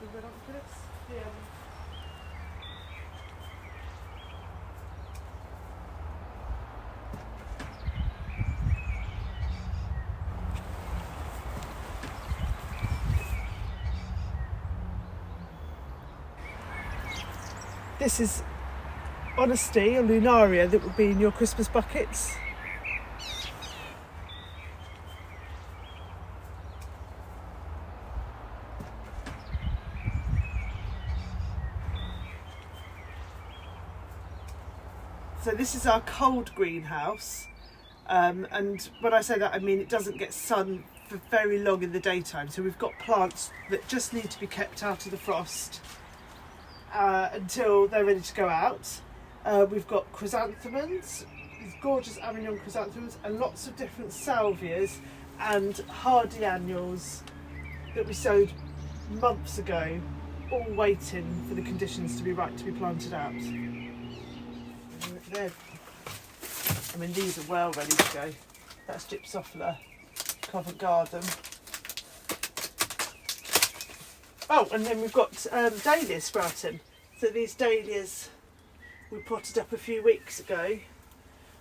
The ranunculus. This is Honesty, a lunaria that would be in your Christmas buckets. So this is our cold greenhouse, and when I say that I mean it doesn't get sun for very long in the daytime, so we've got plants that just need to be kept out of the frost until they're ready to go out. We've got chrysanthemums, these gorgeous Avignon chrysanthemums, and lots of different salvias and hardy annuals that we sowed months ago, all waiting for the conditions to be right to be planted out. I mean, these are well ready to go. That's Gypsophila, Covent Garden. Oh, and then we've got dahlias sprouting. So these dahlias we potted up a few weeks ago.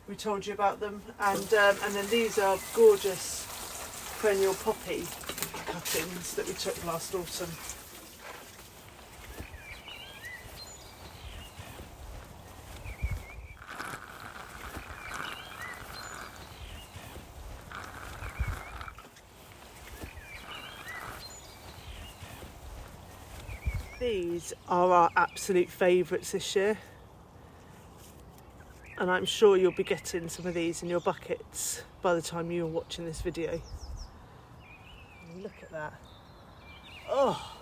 We told you about them, and then these are gorgeous perennial poppy cuttings that we took last autumn. These are our absolute favourites this year, and I'm sure you'll be getting some of these in your buckets by the time you're watching this video. Look at that. Oh!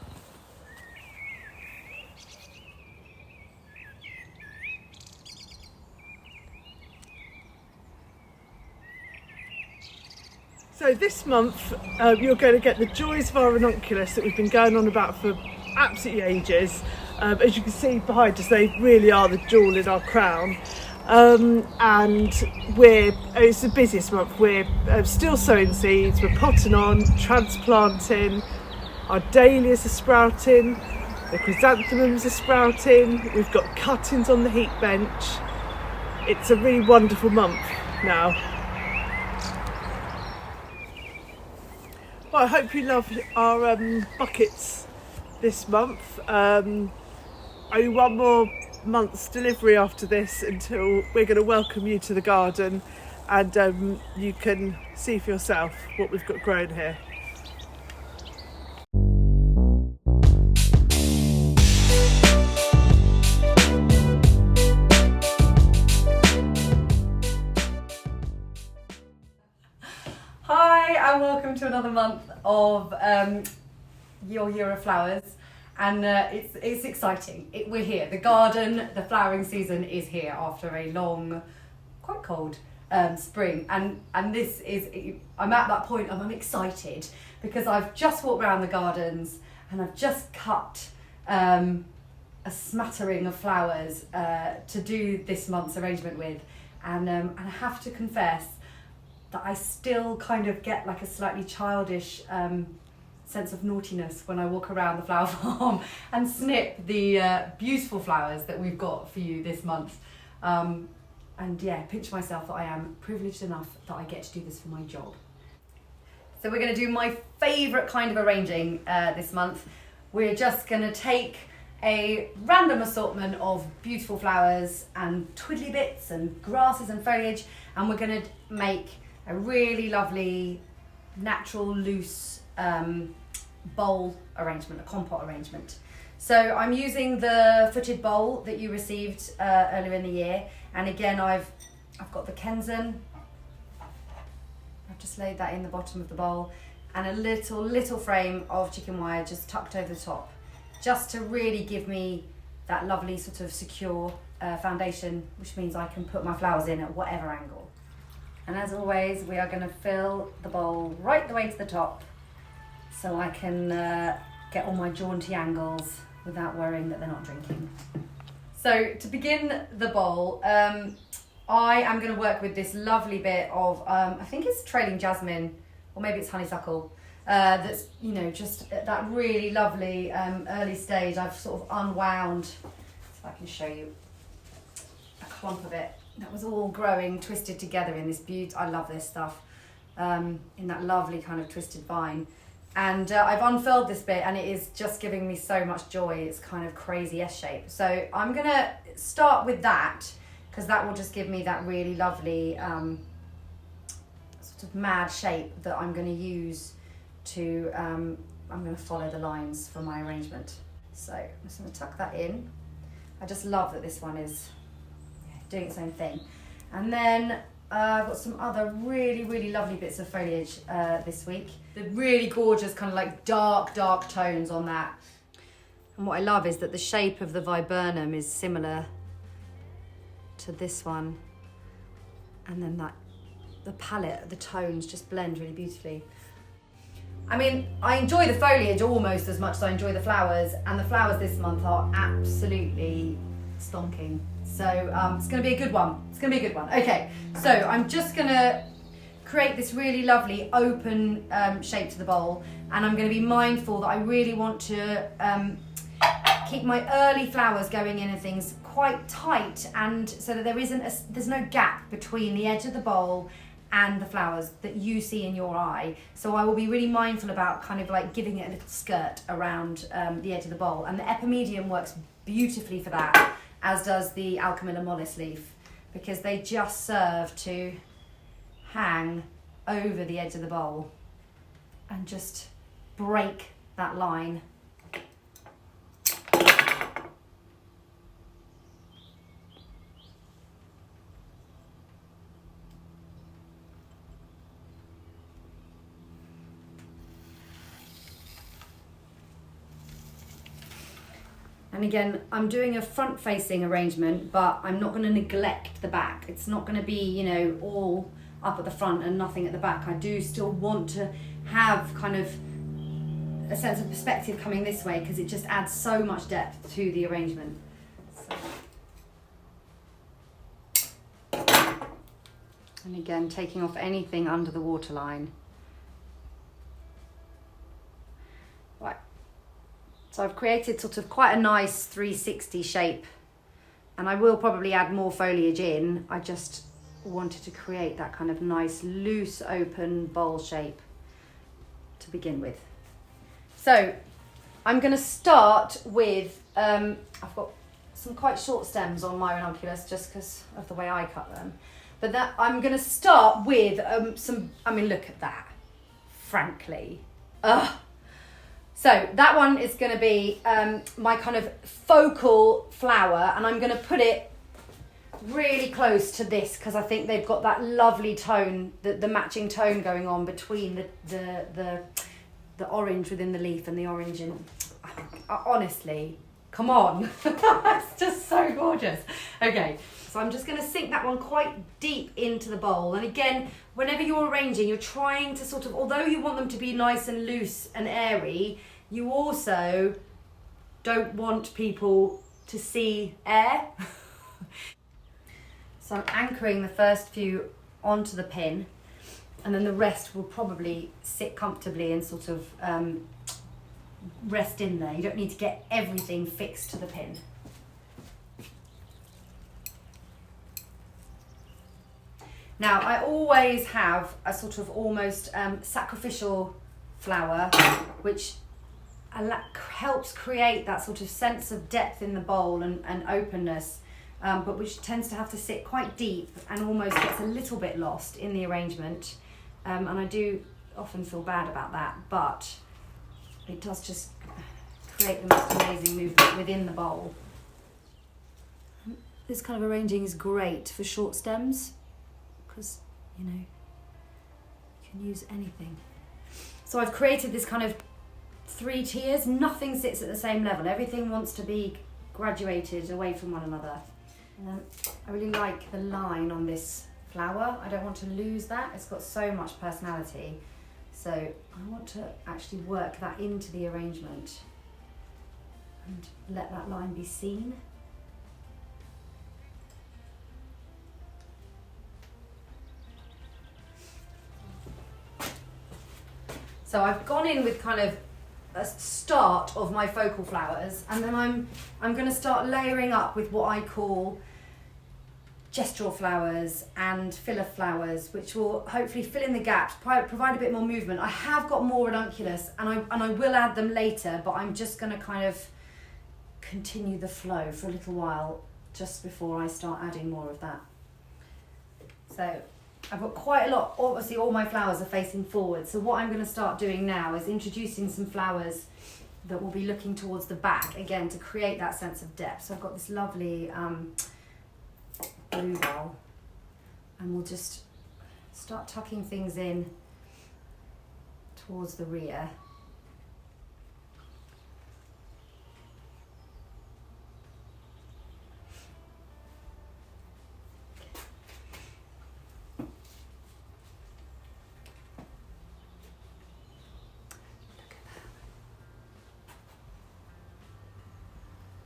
So this month you're going to get the joys of our ranunculus that we've been going on about for absolutely ages. As you can see behind us, they really are the jewel in our crown. And it's the busiest month. We're still sowing seeds, we're potting on, transplanting, our dahlias are sprouting, the chrysanthemums are sprouting, we've got cuttings on the heat bench. It's a really wonderful month now. Well, I hope you love our buckets this month. Only one more month's delivery after this until we're going to welcome you to the garden, and you can see for yourself what we've got growing here. Hi and welcome to another month of your Year of Flowers, and it's exciting. We're here. The garden, the flowering season is here after a long, quite cold spring, and this is, I'm at that point and I'm excited because I've just walked around the gardens and I've just cut a smattering of flowers to do this month's arrangement with, and I have to confess that I still kind of get like a slightly childish sense of naughtiness when I walk around the flower farm and snip the beautiful flowers that we've got for you this month. And yeah, pinch myself that I am privileged enough that I get to do this for my job. So we're going to do my favourite kind of arranging this month. We're just going to take a random assortment of beautiful flowers and twiddly bits and grasses and foliage, and we're going to make a really lovely natural loose bowl arrangement, a compote arrangement. So I'm using the footed bowl that you received earlier in the year, and again I've got the Kenzen. I've just laid that in the bottom of the bowl, and a little frame of chicken wire just tucked over the top, just to really give me that lovely sort of secure foundation, which means I can put my flowers in at whatever angle. And as always, we are going to fill the bowl right the way to the top so I can get all my jaunty angles without worrying that they're not drinking. So to begin the bowl, I am going to work with this lovely bit of, I think it's trailing jasmine, or maybe it's honeysuckle, that's, you know, just at that really lovely early stage. I've sort of unwound, if I can show you, a clump of it that was all growing, twisted together in this I love this stuff, in that lovely kind of twisted vine. And I've unfurled this bit and it is just giving me so much joy. It's kind of crazy S shape. So I'm going to start with that because that will just give me that really lovely sort of mad shape that I'm going to use to, I'm going to follow the lines for my arrangement. So I'm just going to tuck that in. I just love that this one is doing its own thing. And then I've got some other really, really lovely bits of foliage this week. The really gorgeous kind of like dark tones on that. And what I love is that the shape of the viburnum is similar to this one. And then the palette, the tones just blend really beautifully. I mean, I enjoy the foliage almost as much as I enjoy the flowers, and the flowers this month are absolutely stonking. So it's going to be a good one. It's going to be a good one. Okay, so I'm just going to create this really lovely open shape to the bowl, and I'm going to be mindful that I really want to keep my early flowers going in and things quite tight, and so that there's no gap between the edge of the bowl and the flowers that you see in your eye. So I will be really mindful about kind of like giving it a little skirt around the edge of the bowl, and the epimedium works beautifully for that, as does the Alchemilla mollis leaf, because they just serve to hang over the edge of the bowl and just break that line. And again, I'm doing a front-facing arrangement, but I'm not going to neglect the back. It's not going to be, you know, all up at the front and nothing at the back. I do still want to have kind of a sense of perspective coming this way, because it just adds so much depth to the arrangement. So. And again, taking off anything under the waterline. Right. So I've created sort of quite a nice 360 shape, and I will probably add more foliage in. I just wanted to create that kind of nice loose open bowl shape to begin with. So I'm going to start with, I've got some quite short stems on my ranunculus just because of the way I cut them, but that I'm going to start with I mean, look at that, frankly. Ugh. So that one is going to be my kind of focal flower, and I'm going to put it really close to this because I think they've got that lovely tone, the matching tone going on between the orange within the leaf and the orange in. Honestly, come on, it's just so gorgeous. Okay, so I'm just going to sink that one quite deep into the bowl, and again, whenever you're arranging, you're trying to sort of, although you want them to be nice and loose and airy, you also don't want people to see air. So I'm anchoring the first few onto the pin, and then the rest will probably sit comfortably and sort of rest in there. You don't need to get everything fixed to the pin. Now, I always have a sort of almost sacrificial flower, which helps create that sort of sense of depth in the bowl and openness, but which tends to have to sit quite deep and almost gets a little bit lost in the arrangement. And I do often feel bad about that, but it does just create the most amazing movement within the bowl. This kind of arranging is great for short stems, because, you know, you can use anything. So I've created this kind of 3 tiers. Nothing sits at the same level. Everything wants to be graduated away from one another. I really like the line on this flower. I don't want to lose that. It's got so much personality. So I want to actually work that into the arrangement and let that line be seen. So I've gone in with kind of a start of my focal flowers, and then I'm going to start layering up with what I call gestural flowers and filler flowers, which will hopefully fill in the gaps, provide a bit more movement. I have got more ranunculus, and I will add them later, but I'm just going to kind of continue the flow for a little while just before I start adding more of that. So I've got quite a lot. Obviously all my flowers are facing forward, so what I'm going to start doing now is introducing some flowers that will be looking towards the back, again to create that sense of depth. So I've got this lovely bluebell, and we'll just start tucking things in towards the rear.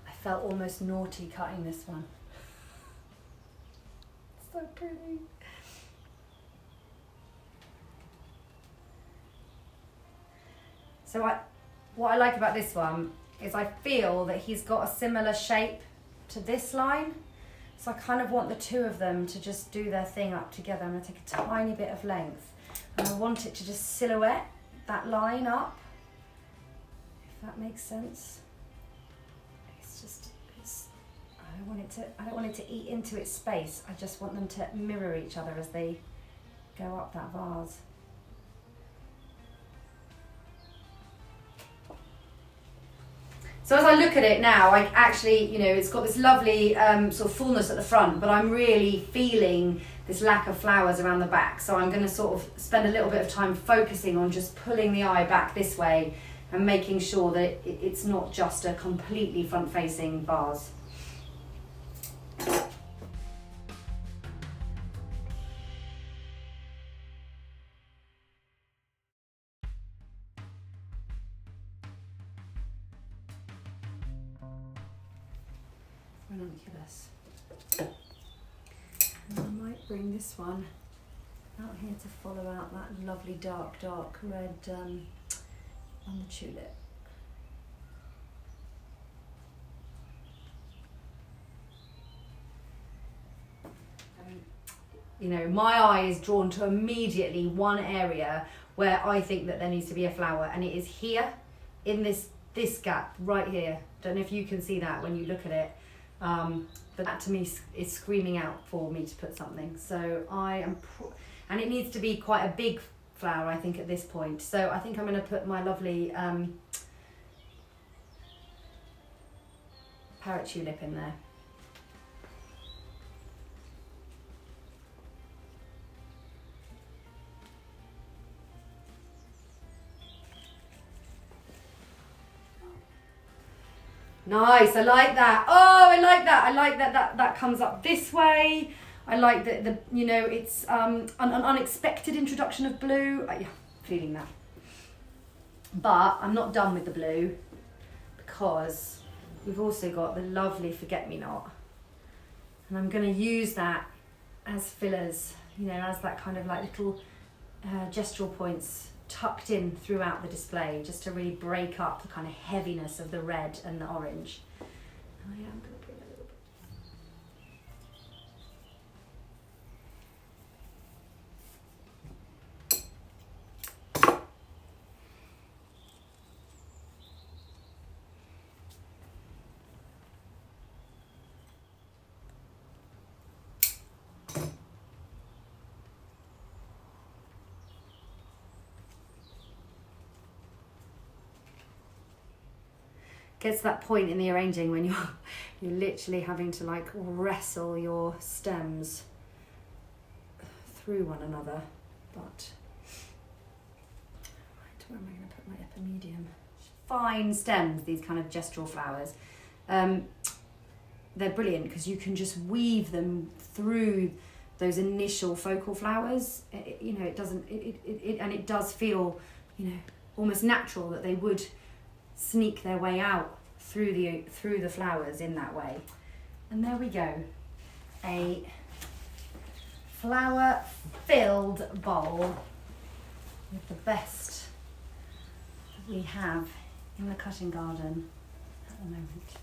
I felt almost naughty cutting this one. So pretty. So what I like about this one is I feel that he's got a similar shape to this line. So I kind of want the two of them to just do their thing up together. I'm going to take a tiny bit of length, and I want it to just silhouette that line up, if that makes sense. I don't want it to eat into its space. I just want them to mirror each other as they go up that vase. So as I look at it now, I actually, you know, it's got this lovely sort of fullness at the front, but I'm really feeling this lack of flowers around the back. So I'm going to sort of spend a little bit of time focusing on just pulling the eye back this way and making sure that it's not just a completely front-facing vase. Ranunculus. And I might bring this one out here to follow out that lovely dark red on the tulip. You know, my eye is drawn to immediately one area where I think that there needs to be a flower, and it is here in this gap right here. Don't know if you can see that when you look at it. But that to me is screaming out for me to put something. So I am, and it needs to be quite a big flower, I think, at this point. So I think I'm going to put my lovely parrot tulip in there. Nice, I like that. Oh, I like that. I like that comes up this way. I like that the you know, it's an unexpected introduction of blue. Yeah, feeling that. But I'm not done with the blue, because we've also got the lovely forget-me-not. And I'm going to use that as fillers, you know, as that kind of like little gestural points tucked in throughout the display, just to really break up the kind of heaviness of the red and the orange. I am going to bring a little bit. Gets to that point in the arranging when you're literally having to like wrestle your stems through one another. But right, where am I going to put my epimedium? Fine stems, these kind of gestural flowers. They're brilliant because you can just weave them through those initial focal flowers. You know, it doesn't. And it does feel, you know, almost natural that they would sneak their way out through the flowers in that way. And there we go, a flower filled bowl with the best we have in the cutting garden at the moment.